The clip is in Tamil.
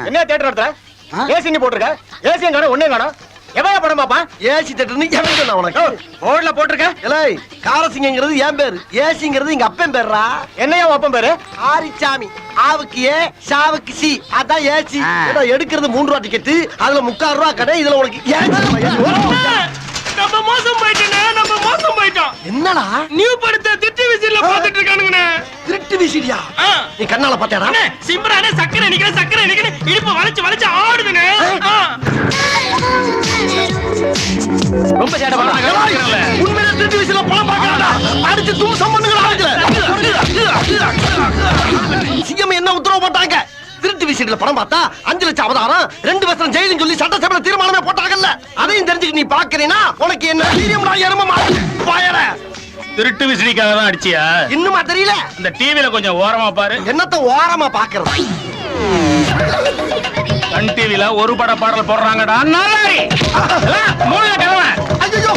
என்ன தியேட்டர் நடத்துற? ஏசி நீ போட்டுருக்க, ஏசியும் காணும் ஒன்னே காணும். எவையா படம் பாப்பா? ஏசி தியேட்டர்னு எவன் சொன்னா உனக்கு? போர்டுல போட்டிருக்க. ஏய், காரசிங்கிறது என் பேரு, ஏசிங்கிறது எங்க அப்பன் பேர்ரா. என்னையா அப்பன் பேரு? ஆரிச்சாமி. ஆவுக்கு ஏ, ஷாவுக்கு சி, அதான் ஏசி. ஏடா எடுக்கிறது 3 ரூபா டிக்கெட், அதுல 3/4 ரூபா கடை, இதுல உனக்கு ஏசி. நம்ம மோசம் போயிட்டோம், நம்ம மோசம் போயிட்டோம். என்னடா நியூ படத்தை திருட்டு விசில பாத்துட்டு இருக்கானுங்கண்ணே. திருட்டு விசிடியா? நீ கண்ணால பாத்தியாடா? சிம்ரானே சக்கரை நிக்கிற இடுப்பு வளைச்சு வளைச்சு ஆடுதுனே. ரொம்ப சேட பண்ணாங்க. உண்மையில திருட்டு விசில படம் பார்க்கறடா. அடிச்சு தூள் சம்பந்தங்கள ஆகல. சிஎம் என்ன உத்தரவு போட்டாங்க? திருட்டு விசில படம் பார்த்தா 5 லட்சம் அவதாரம், 2 வருஷம் ஜெயிலுன்னு சொல்லி சட்டசபையில தீர்மானமே போட்டாங்கல்ல. அதையும் தெரிஞ்சுக்க நீ பாக்குறீனா உனக்கு என்ன வீரியம்டா எருமமா பாயற. திருட்டு விசிறிக்காக தான் அடிச்சியா? இன்னுமா தெரியல? இந்த டிவில கொஞ்சம் ஓரமா பாரு. என்னத்த ஓரமா பாக்குறது? சன் டிவில ஒரு பட பாடல் போடுறாங்கடா. நாளாரி மூணு கிழமை. ஐயோ